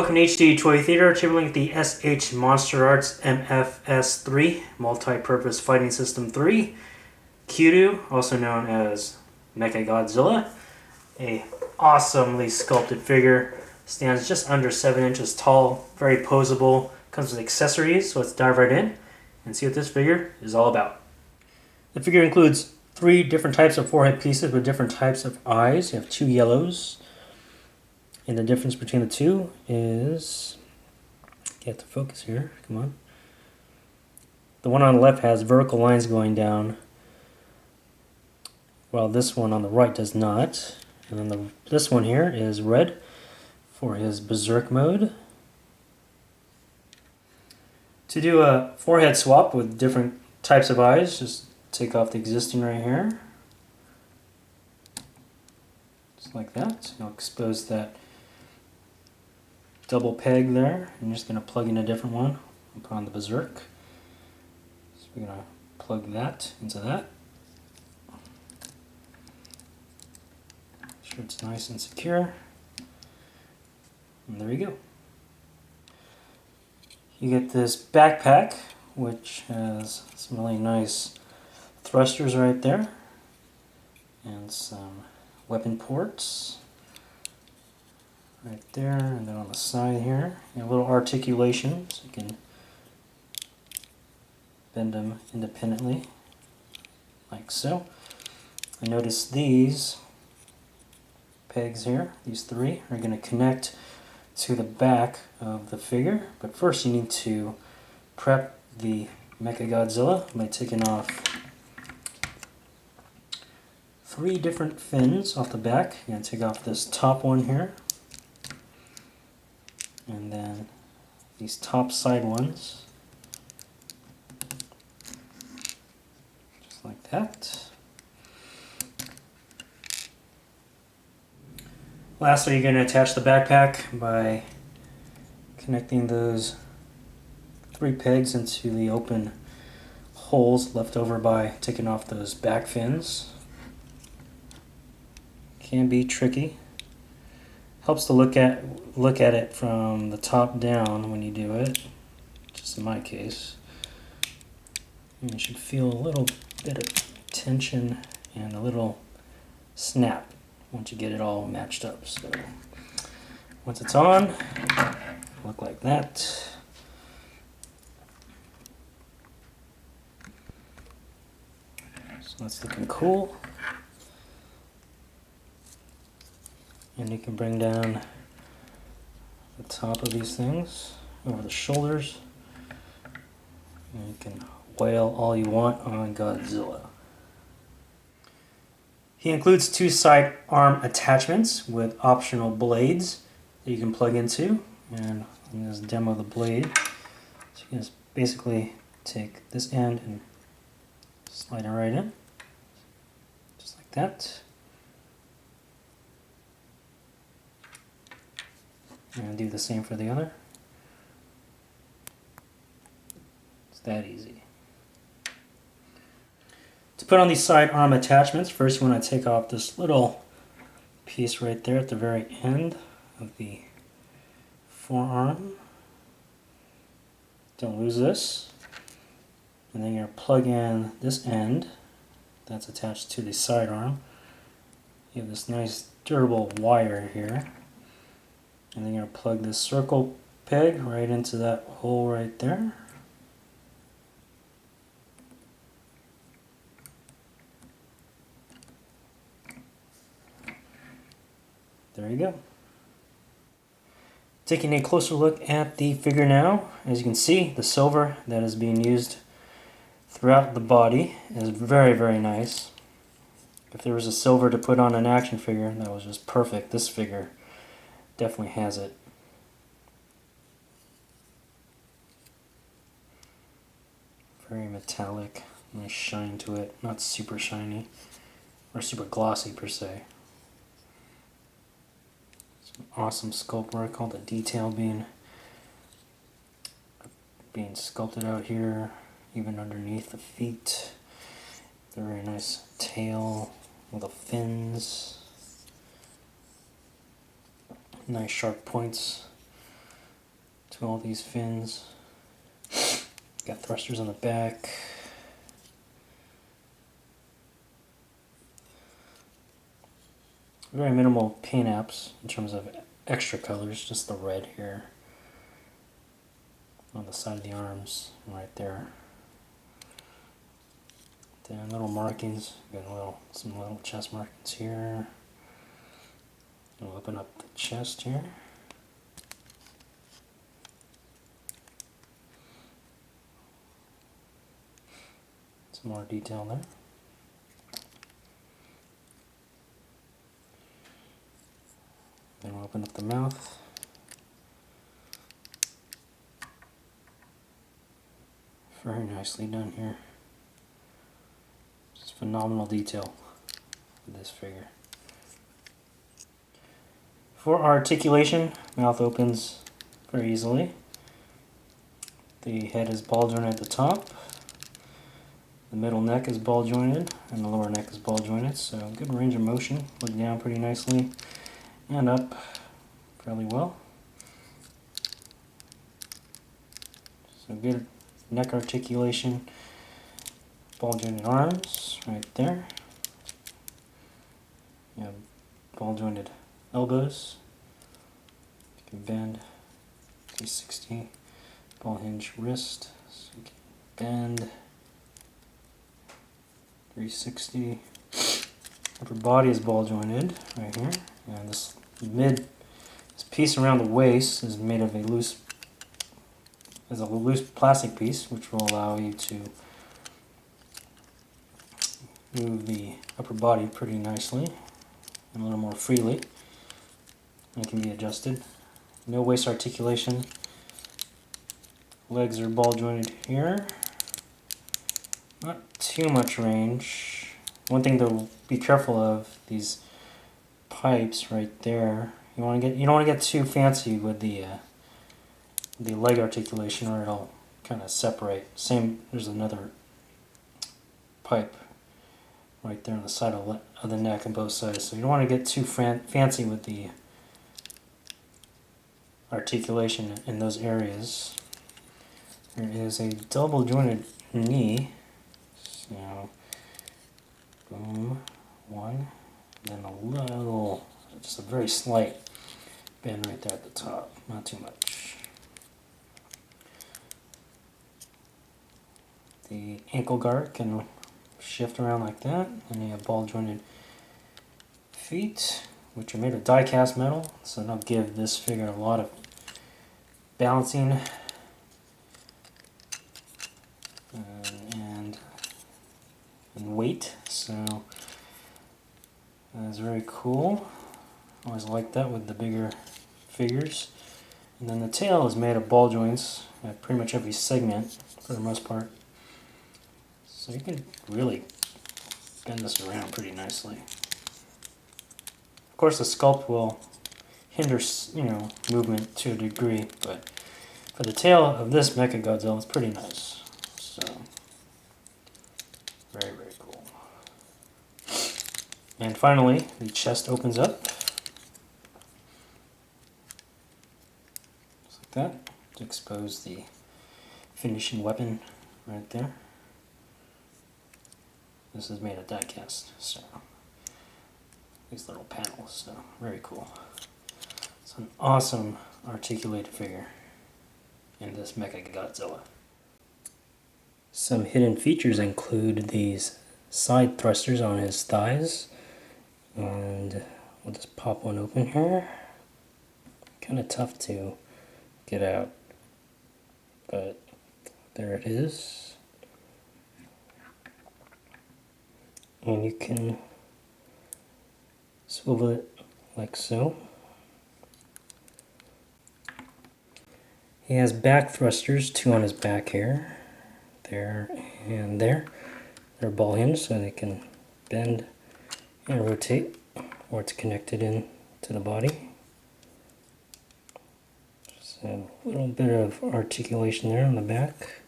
Welcome to HDToyTheater. Today we're looking at the S.H.MonsterArts MFS-3 Multi-Purpose Fighting System 3. Kiryu, also known as Mecha Godzilla. A awesomely sculpted figure. Stands just under 7 inches tall. Very posable. Comes with accessories, so let's dive right in and see what this figure is all about. The figure includes 3 different types of forehead pieces with different types of eyes. You have 2 yellows. And the difference between the two is, get to focus here, come on. The one on the left has vertical lines going down, while this one on the right does not. And then this one here is red for his berserk mode. To do a forehead swap with different types of eyes, just take off the existing right here. Just like that. You'll expose that double peg there. I'm just going to plug in a different one and put on the berserk. So we're going to plug that into that. Make sure it's nice and secure. And there we go. You get this backpack, which has some really nice thrusters right there and some weapon ports right there, and then on the side here, you have a little articulation, so you can bend them independently, like so. I notice these pegs here, these 3, are going to connect to the back of the figure, but first you need to prep the Mecha Godzilla by taking off 3 different fins off the back. You're going to take off this top one here, and then these top side ones, just like that. Lastly, you're going to attach the backpack by connecting those 3 pegs into the open holes left over by taking off those back fins. Can be tricky. Helps to look at it from the top down when you do it, just in my case. And you should feel a little bit of tension and a little snap once you get it all matched up. So once it's on, look like that. So that's looking cool. And you can bring down the top of these things over the shoulders. And you can wail all you want on Godzilla. He includes 2 side arm attachments with optional blades that you can plug into. And I'm going to demo the blade. So you can just basically take this end and slide it right in. Just like that. And do the same for the other. It's that easy. To put on these side arm attachments, first you want to take off this little piece right there at the very end of the forearm. Don't lose this. And then you're going to plug in this end that's attached to the side arm. You have this nice durable wire here. And then you're going to plug this circle peg right into that hole right there. There you go. Taking a closer look at the figure now, as you can see, the silver that is being used throughout the body is very, very nice. If there was a silver to put on an action figure, that was just perfect. This figure definitely has it. Very metallic, nice shine to it, not super shiny or super glossy per se. Some awesome sculpt work, all the detail being sculpted out here, even underneath the feet. Very nice tail with the fins. Nice sharp points to all these fins. Got thrusters on the back. Very minimal paint apps in terms of extra colors, just the red here on the side of the arms and right there. Then little markings, got some little chest markings here. We'll open up the chest here. Some more detail there. Then we'll open up the mouth. Very nicely done here. Just phenomenal detail with this figure. For articulation, mouth opens very easily. The head is ball jointed at the top. The middle neck is ball jointed, and the lower neck is ball jointed, so good range of motion. Look down pretty nicely, and up fairly well. So good neck articulation. Ball jointed arms right there. You have ball jointed elbows. You can bend 360. Ball hinge wrist. So you can bend 360. Upper body is ball jointed right here. And this piece around the waist is made of a loose plastic piece, which will allow you to move the upper body pretty nicely and a little more freely. And it can be adjusted. No waist articulation. Legs are ball jointed here. Not too much range. One thing to be careful of, these pipes right there. You don't want to get too fancy with the leg articulation, or it'll kind of separate. There's another pipe right there on the side of the neck on both sides. So you don't want to get too fancy with the articulation in those areas. There is a double jointed knee. So, boom, one, then just a very slight bend right there at the top, not too much. The ankle guard can shift around like that, and you have ball jointed feet, which are made of die cast metal, so that'll give this figure a lot of balancing and weight, so that's very cool. Always like that with the bigger figures. And then the tail is made of ball joints at pretty much every segment for the most part, so you can really bend this around pretty nicely. Of course, the sculpt will hinder, movement to a degree, but for the tail of this Mecha Godzilla, it's pretty nice. So, very, very cool. And finally, the chest opens up. Just like that, to expose the finishing weapon right there. This is made of die cast, so these little panels, so very cool. It's an awesome articulated figure in this Mecha Godzilla. Some hidden features include these side thrusters on his thighs, and we'll just pop one open here. Kind of tough to get out, but there it is. And you can swivel it like so. He has back thrusters, two on his back here, there and there. They're ball hinged, so they can bend and rotate, or it's connected in to the body. Just a little bit of articulation there on the back.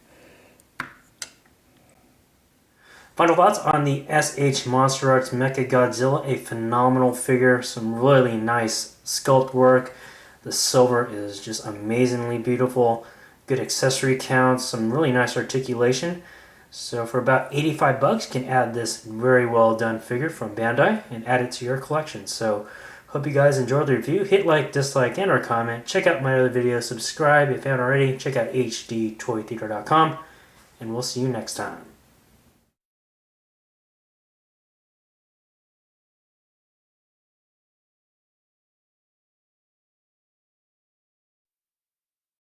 Final thoughts on the S.H.MonsterArts Mecha Godzilla, a phenomenal figure, some really nice sculpt work. The silver is just amazingly beautiful. Good accessory counts, some really nice articulation. So for about 85 bucks, you can add this very well done figure from Bandai and add it to your collection. So hope you guys enjoyed the review. Hit like, dislike, and or comment. Check out my other videos. Subscribe if you haven't already. Check out HDToyTheater.com. And we'll see you next time.